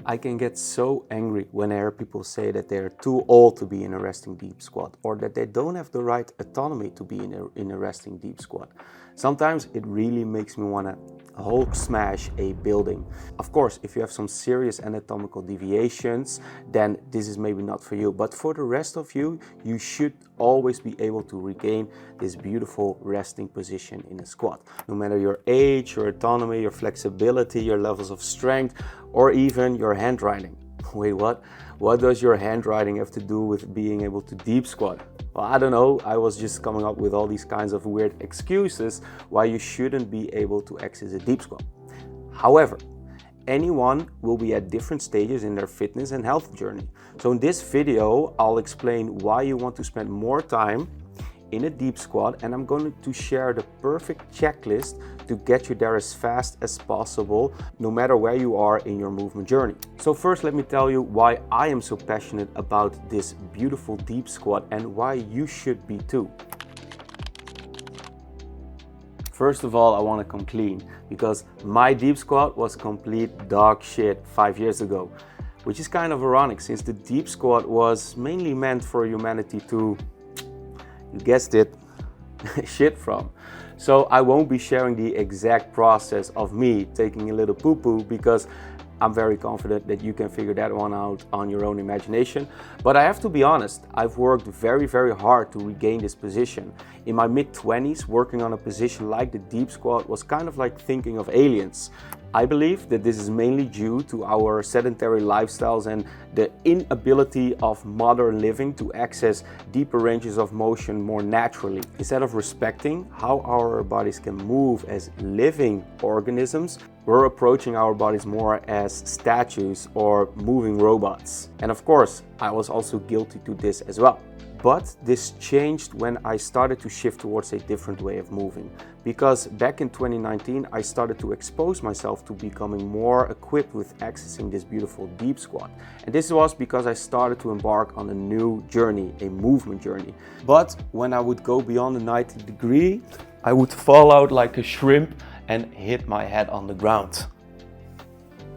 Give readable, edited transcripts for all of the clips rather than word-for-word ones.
I can get so angry when I hear people say that they're too old to be in a resting deep squat or that they don't have the right autonomy to be in a resting deep squat. Sometimes it really makes me want to Hulk smash a building. Of course, if you have some serious anatomical deviations, then this is maybe not for you. But for the rest of you, you should always be able to regain this beautiful resting position in a squat. No matter your age, your autonomy, your flexibility, your levels of strength, or even your handwriting. Wait, what? What does your handwriting have to do with being able to deep squat? Well, I don't know. I was just coming up with all these kinds of weird excuses why you shouldn't be able to access a deep squat. However, anyone will be at different stages in their fitness and health journey. So in this video, I'll explain why you want to spend more time in a deep squat, and I'm going to share the perfect checklist to get you there as fast as possible, no matter where you are in your movement journey. So first, let me tell you why I am so passionate about this beautiful deep squat and why you should be too. First of all, I want to come clean because my deep squat was complete dog shit 5 years ago, which is kind of ironic since the deep squat was mainly meant for humanity to, you guessed it, shit from. So I won't be sharing the exact process of me taking a little poo-poo because I'm very confident that you can figure that one out on your own imagination. But I have to be honest, I've worked very, very hard to regain this position. In my mid-20s, working on a position like the deep squat was kind of like thinking of aliens. I believe that this is mainly due to our sedentary lifestyles and the inability of modern living to access deeper ranges of motion more naturally. Instead of respecting how our bodies can move as living organisms, we're approaching our bodies more as statues or moving robots. And of course, I was also guilty to this as well. But this changed when I started to shift towards a different way of moving. Because back in 2019, I started to expose myself to becoming more equipped with accessing this beautiful deep squat. And this was because I started to embark on a new journey, a movement journey. But when I would go beyond the 90 degree, I would fall out like a shrimp and hit my head on the ground.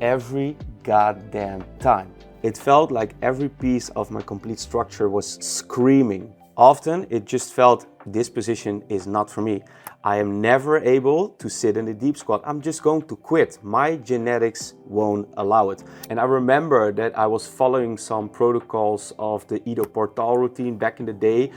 Every goddamn time. It felt like every piece of my complete structure was screaming. Often it just felt, this position is not for me. I am never able to sit in the deep squat. I'm just going to quit. My genetics won't allow it. And I remember that I was following some protocols of the Ido Portal routine back in the day,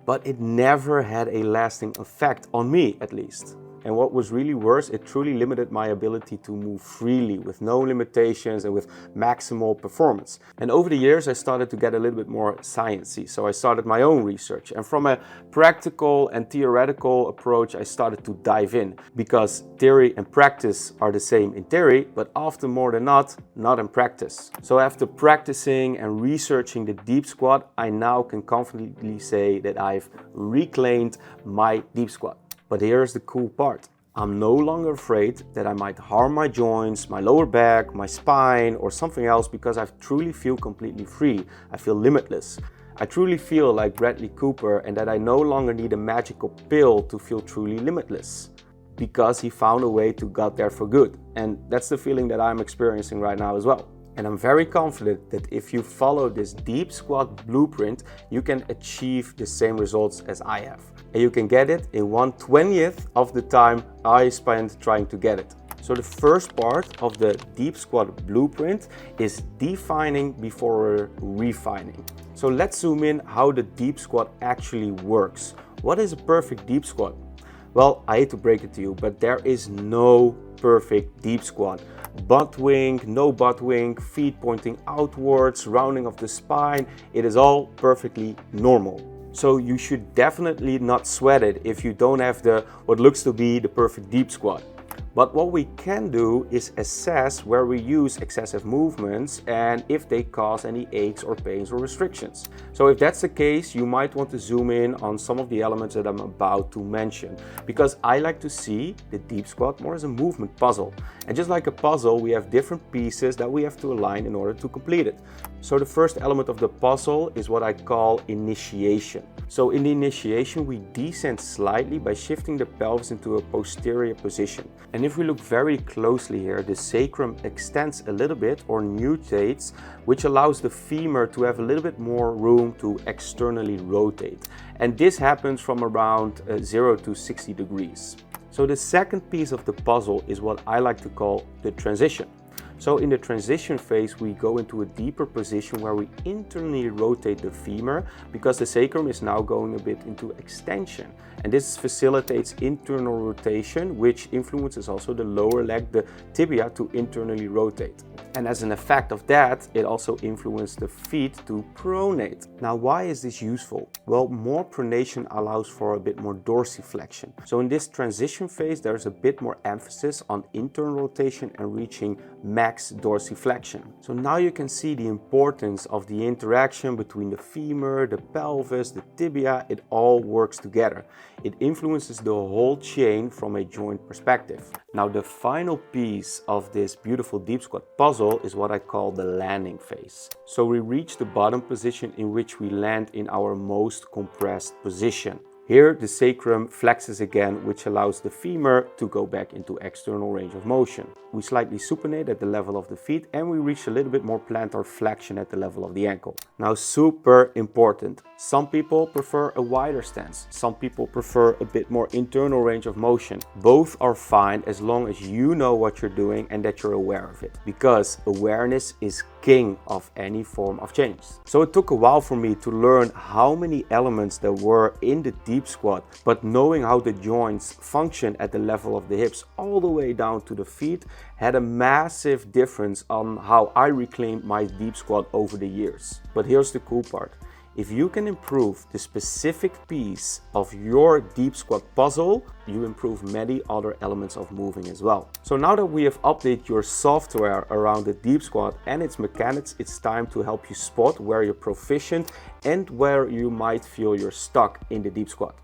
but it never had a lasting effect on me, at least. And what was really worse, it truly limited my ability to move freely with no limitations and with maximal performance. And over the years, I started to get a little bit more sciencey. So I started my own research. And from a practical and theoretical approach, I started to dive in because theory and practice are the same in theory, but often more than not in practice. So after practicing and researching the deep squat, I now can confidently say that I've reclaimed my deep squat. But here's the cool part. I'm no longer afraid that I might harm my joints, my lower back, my spine, or something else because I truly feel completely free. I feel limitless. I truly feel like Bradley Cooper and that I no longer need a magical pill to feel truly limitless because he found a way to get there for good. And that's the feeling that I'm experiencing right now as well. And I'm very confident that if you follow this deep squat blueprint, you can achieve the same results as I have. And you can get it in 1/20th of the time I spent trying to get it. So the first part of the deep squat blueprint is defining before refining. So let's zoom in how the deep squat actually works. What is a perfect deep squat? Well, I hate to break it to you, but there is no perfect deep squat. Butt wing, no butt wing, feet pointing outwards, rounding of the spine, it is all perfectly normal. So you should definitely not sweat it if you don't have what looks to be the perfect deep squat. But what we can do is assess where we use excessive movements and if they cause any aches or pains or restrictions. So if that's the case, you might want to zoom in on some of the elements that I'm about to mention, because I like to see the deep squat more as a movement puzzle. And just like a puzzle, we have different pieces that we have to align in order to complete it. So the first element of the puzzle is what I call initiation. So in the initiation, we descend slightly by shifting the pelvis into a posterior position. And if we look very closely here, the sacrum extends a little bit or nutates, which allows the femur to have a little bit more room to externally rotate. And this happens from around 0 to 60 degrees. So the second piece of the puzzle is what I like to call the transition. So in the transition phase, we go into a deeper position where we internally rotate the femur because the sacrum is now going a bit into extension. And this facilitates internal rotation, which influences also the lower leg, the tibia, to internally rotate. And as an effect of that, it also influences the feet to pronate. Now, why is this useful? Well, more pronation allows for a bit more dorsiflexion. So in this transition phase, there's a bit more emphasis on internal rotation and reaching max dorsiflexion. So now you can see the importance of the interaction between the femur, the pelvis, the tibia. It all works together. It influences the whole chain from a joint perspective. Now, the final piece of this beautiful deep squat puzzle is what I call the landing phase. So we reach the bottom position in which we land in our most compressed position. Here, the sacrum flexes again, which allows the femur to go back into external range of motion. We slightly supinate at the level of the feet and we reach a little bit more plantar flexion at the level of the ankle. Now, super important. Some people prefer a wider stance. Some people prefer a bit more internal range of motion. Both are fine as long as you know what you're doing and that you're aware of it, because awareness is king of any form of change. So it took a while for me to learn how many elements there were in the deep squat, but knowing how the joints function at the level of the hips all the way down to the feet had a massive difference on how I reclaimed my deep squat over the years. But here's the cool part. If you can improve the specific piece of your deep squat puzzle, you improve many other elements of moving as well. So now that we have updated your software around the deep squat and its mechanics, it's time to help you spot where you're proficient and where you might feel you're stuck in the deep squat.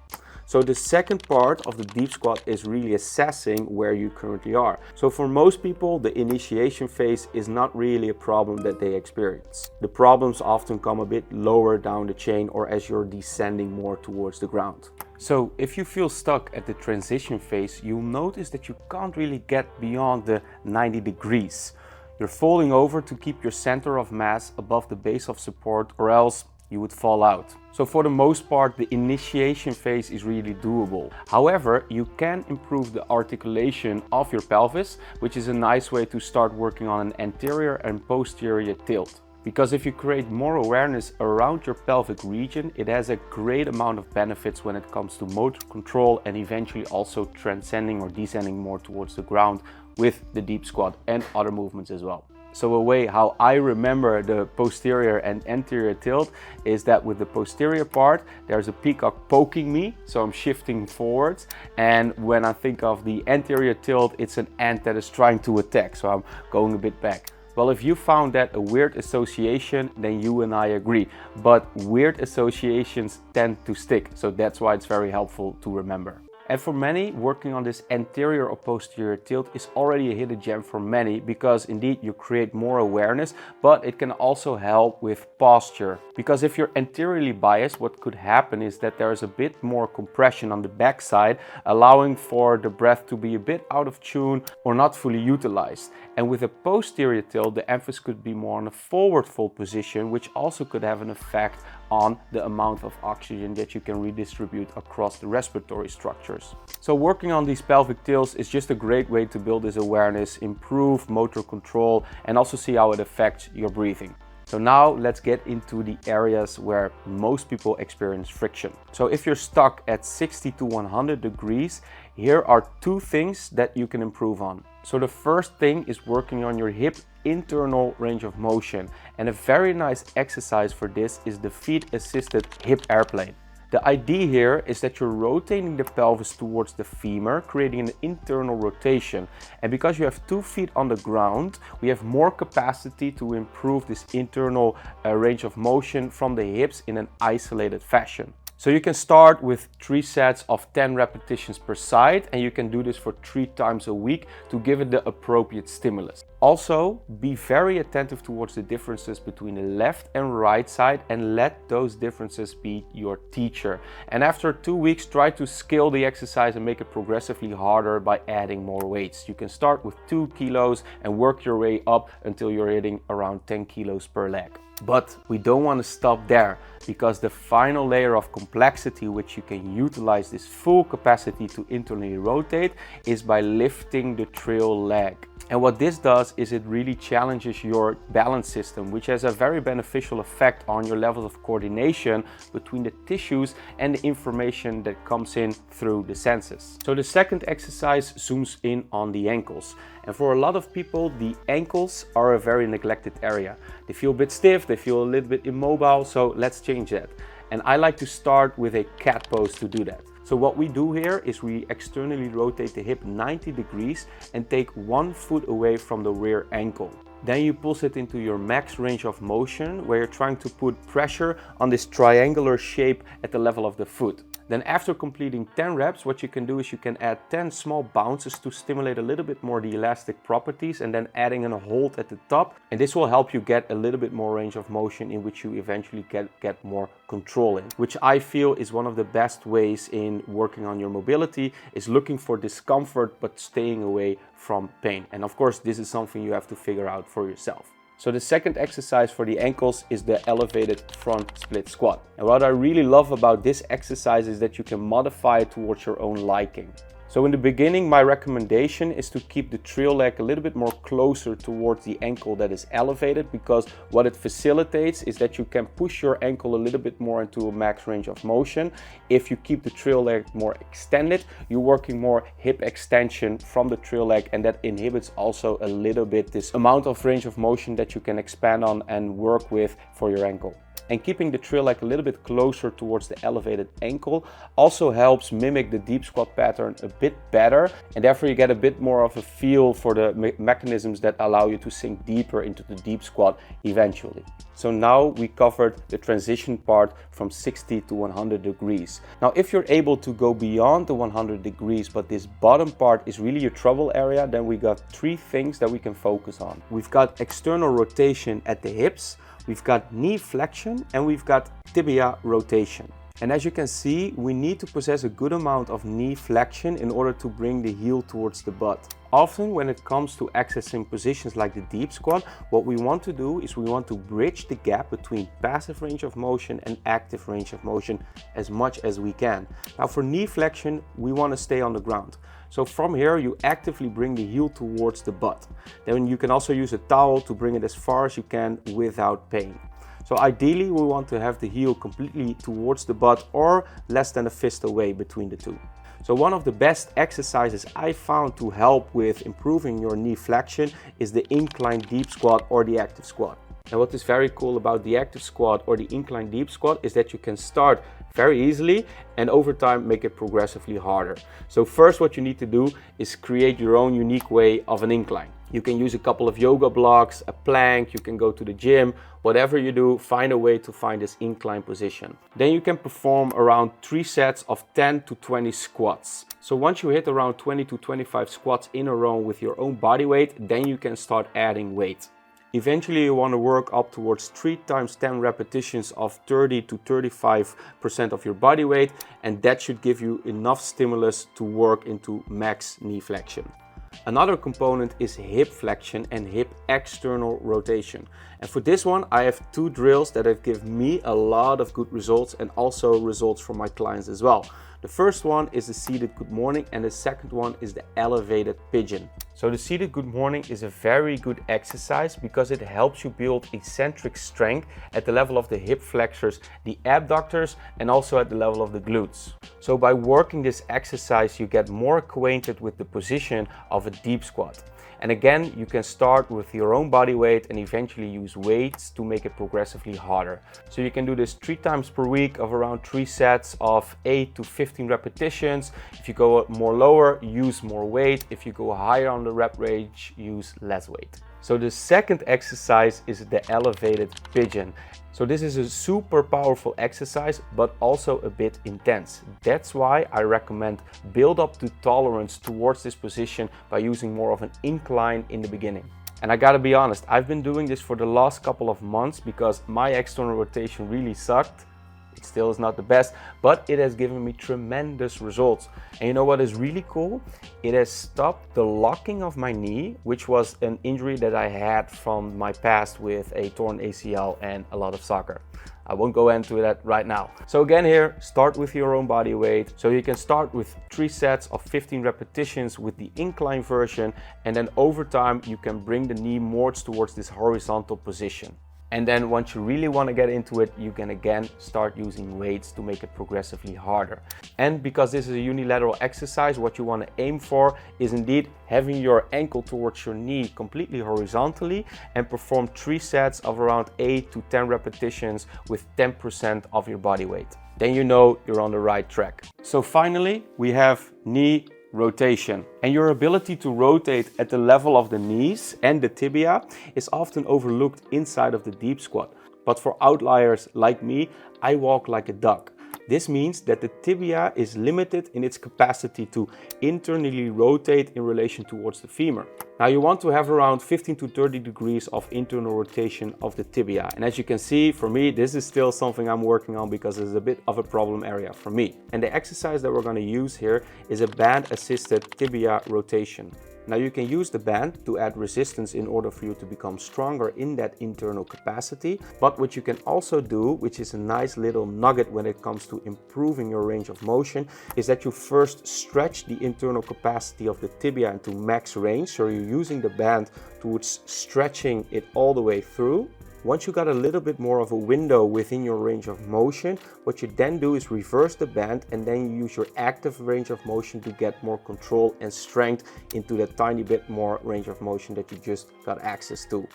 So the second part of the deep squat is really assessing where you currently are. So for most people, the initiation phase is not really a problem that they experience. The problems often come a bit lower down the chain or as you're descending more towards the ground. So if you feel stuck at the transition phase, you'll notice that you can't really get beyond the 90 degrees. You're folding over to keep your center of mass above the base of support, or else you would fall out. So for the most part, the initiation phase is really doable. However, you can improve the articulation of your pelvis, which is a nice way to start working on an anterior and posterior tilt. Because if you create more awareness around your pelvic region, it has a great amount of benefits when it comes to motor control and eventually also transcending or descending more towards the ground with the deep squat and other movements as well. So a way how I remember the posterior and anterior tilt is that with the posterior part, there's a peacock poking me, so I'm shifting forwards. And when I think of the anterior tilt, it's an ant that is trying to attack, so I'm going a bit back. Well, if you found that a weird association, then you and I agree. But weird associations tend to stick, so that's why it's very helpful to remember. And for many, working on this anterior or posterior tilt is already a hidden gem for many, because indeed you create more awareness, but it can also help with posture. Because if you're anteriorly biased, what could happen is that there is a bit more compression on the backside, allowing for the breath to be a bit out of tune or not fully utilized. And with a posterior tilt, the emphasis could be more on a forward fold position, which also could have an effect on the amount of oxygen that you can redistribute across the respiratory structures. So working on these pelvic tilts is just a great way to build this awareness, improve motor control, and also see how it affects your breathing. So now let's get into the areas where most people experience friction. So if you're stuck at 60 to 100 degrees, here are two things that you can improve on. So the first thing is working on your hip internal range of motion. And a very nice exercise for this is the feet assisted hip airplane. The idea here is that you're rotating the pelvis towards the femur, creating an internal rotation. And because you have 2 feet on the ground, we have more capacity to improve this internal range of motion from the hips in an isolated fashion. So you can start with 3 sets of 10 repetitions per side, and you can do this for 3 times a week to give it the appropriate stimulus. Also, be very attentive towards the differences between the left and right side and let those differences be your teacher. And after 2 weeks, try to scale the exercise and make it progressively harder by adding more weights. You can start with 2 kilos and work your way up until you're hitting around 10 kilos per leg. But we don't want to stop there, because the final layer of complexity which you can utilize this full capacity to internally rotate is by lifting the trail leg. And what this does is it really challenges your balance system, which has a very beneficial effect on your levels of coordination between the tissues and the information that comes in through the senses. So the second exercise zooms in on the ankles. And for a lot of people, the ankles are a very neglected area. They feel a bit stiff, they feel a little bit immobile, so let's change that. And I like to start with a cat pose to do that. So what we do here is we externally rotate the hip 90 degrees and take 1 foot away from the rear ankle. Then you pulse it into your max range of motion, where you're trying to put pressure on this triangular shape at the level of the foot. Then after completing 10 reps, what you can do is you can add 10 small bounces to stimulate a little bit more the elastic properties, and then adding in a hold at the top. And this will help you get a little bit more range of motion in which you eventually get more control in, which I feel is one of the best ways in working on your mobility, is looking for discomfort but staying away from pain. And of course, this is something you have to figure out for yourself. So the second exercise for the ankles is the elevated front split squat. And what I really love about this exercise is that you can modify it towards your own liking. So in the beginning, my recommendation is to keep the trail leg a little bit more closer towards the ankle that is elevated, because what it facilitates is that you can push your ankle a little bit more into a max range of motion. If you keep the trail leg more extended, you're working more hip extension from the trail leg, and that inhibits also a little bit this amount of range of motion that you can expand on and work with for your ankle. And keeping the trail leg a little bit closer towards the elevated ankle also helps mimic the deep squat pattern a bit better, and therefore you get a bit more of a feel for the mechanisms that allow you to sink deeper into the deep squat eventually. So now we covered the transition part from 60 to 100 degrees. Now if you're able to go beyond the 100 degrees, but this bottom part is really your trouble area, then we got 3 things that we can focus on. We've got external rotation at the hips, we've got knee flexion, and we've got tibia rotation. And as you can see, we need to possess a good amount of knee flexion in order to bring the heel towards the butt. Often when it comes to accessing positions like the deep squat, what we want to do is we want to bridge the gap between passive range of motion and active range of motion as much as we can. Now for knee flexion, we want to stay on the ground. So from here, you actively bring the heel towards the butt. Then you can also use a towel to bring it as far as you can without pain. So ideally, we want to have the heel completely towards the butt or less than a fist away between the two. So one of the best exercises I found to help with improving your knee flexion is the incline deep squat or the active squat. And what is very cool about the active squat or the incline deep squat is that you can start very easily and over time make it progressively harder. So first what you need to do is create your own unique way of an incline. You can use a couple of yoga blocks, a plank, you can go to the gym, whatever you do, find a way to find this incline position. Then you can perform around 3 sets of 10 to 20 squats. So once you hit around 20 to 25 squats in a row with your own body weight, then you can start adding weight. Eventually you want to work up towards 3 times 10 repetitions of 30 to 35% of your body weight, and that should give you enough stimulus to work into max knee flexion. Another component is hip flexion and hip external rotation. And for this one, I have 2 drills that have given me a lot of good results and also results from my clients as well. The first one is the seated good morning and the second one is the elevated pigeon. So the seated good morning is a very good exercise because it helps you build eccentric strength at the level of the hip flexors, the abductors, and also at the level of the glutes. So by working this exercise, you get more acquainted with the position of a deep squat. And again, you can start with your own body weight and eventually use weights to make it progressively harder. So you can do this 3 times per week of around 3 sets of 8 to 15 repetitions. If you go more lower, use more weight. If you go higher on the rep range, use less weight. So the second exercise is the elevated pigeon. So this is a super powerful exercise, but also a bit intense. That's why I recommend build up to tolerance towards this position by using more of an incline in the beginning. And I gotta be honest, I've been doing this for the last couple of months because my external rotation really sucked. It still is not the best, but it has given me tremendous results. And you know what is really cool? It has stopped the locking of my knee, which was an injury that I had from my past with a torn ACL and a lot of soccer. I won't go into that right now. So again here, start with your own body weight. So you can start with 3 sets of 15 repetitions with the incline version, and then over time you can bring the knee more towards this horizontal position. And then once you really want to get into it, you can again start using weights to make it progressively harder. And because this is a unilateral exercise, what you want to aim for is indeed having your ankle towards your knee completely horizontally and perform 3 sets of around 8 to 10 repetitions with 10% of your body weight. Then you know you're on the right track. So finally, we have knee rotation. And your ability to rotate at the level of the knees and the tibia is often overlooked inside of the deep squat. But for outliers like me, I walk like a duck. This means that the tibia is limited in its capacity to internally rotate in relation towards the femur. Now you want to have around 15 to 30 degrees of internal rotation of the tibia. And as you can see, for me, this is still something I'm working on because it's a bit of a problem area for me. And the exercise that we're going to use here is a band-assisted tibia rotation. Now you can use the band to add resistance in order for you to become stronger in that internal capacity. But what you can also do, which is a nice little nugget when it comes to improving your range of motion, is that you first stretch the internal capacity of the tibia into max range. So you're using the band towards stretching it all the way through. Once you got a little bit more of a window within your range of motion, what you then do is reverse the band and then you use your active range of motion to get more control and strength into that tiny bit more range of motion that you just got access to.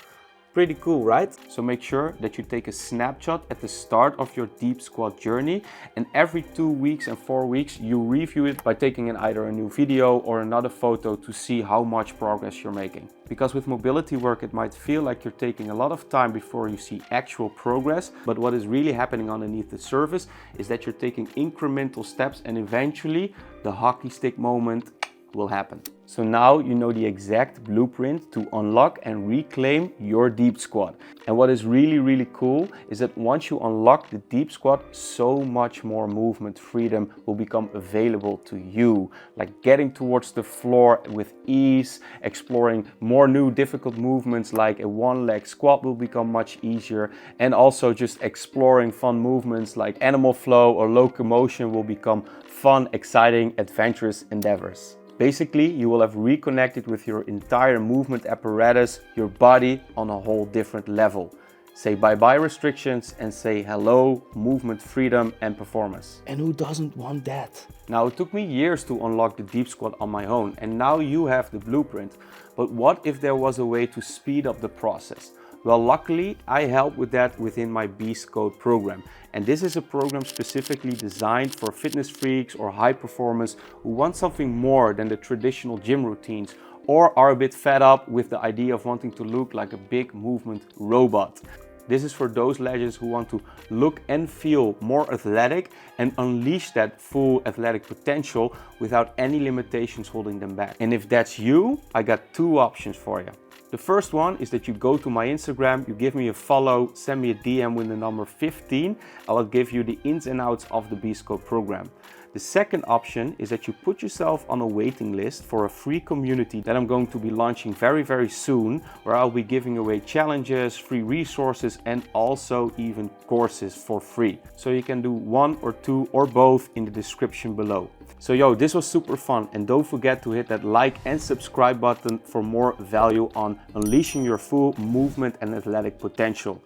Pretty cool, right? So make sure that you take a snapshot at the start of your deep squat journey, and every 2 weeks and 4 weeks you review it by taking either a new video or another photo to see how much progress you're making. Because with mobility work it might feel like you're taking a lot of time before you see actual progress, but what is really happening underneath the surface is that you're taking incremental steps and eventually the hockey stick moment will happen. So now you know the exact blueprint to unlock and reclaim your deep squat. And what is really cool is that once you unlock the deep squat, so much more movement freedom will become available to you. Like getting towards the floor with ease, exploring more new difficult movements like a one-leg squat will become much easier, and also just exploring fun movements like animal flow or locomotion will become fun, exciting, adventurous endeavors. Basically, you will have reconnected with your entire movement apparatus, your body on a whole different level. Say bye-bye restrictions and say hello, movement freedom and performance. And who doesn't want that? Now, it took me years to unlock the deep squat on my own, and now you have the blueprint. But what if there was a way to speed up the process? Well, luckily, I help with that within my Beast Code program. And this is a program specifically designed for fitness freaks or high performers who want something more than the traditional gym routines or are a bit fed up with the idea of wanting to look like a big movement robot. This is for those legends who want to look and feel more athletic and unleash that full athletic potential without any limitations holding them back. And if that's you, I got 2 options for you. The first one is that you go to my Instagram, you give me a follow, send me a DM with the number 15. I will give you the ins and outs of the Beast Code program. The second option is that you put yourself on a waiting list for a free community that I'm going to be launching very soon, where I'll be giving away challenges, free resources, and also even courses for free. So you can do 1 or 2 or both in the description below. So yo, this was super fun, and don't forget to hit that like and subscribe button for more value on unleashing your full movement and athletic potential.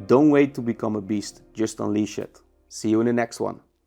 Don't wait to become a beast, just unleash it. See you in the next one.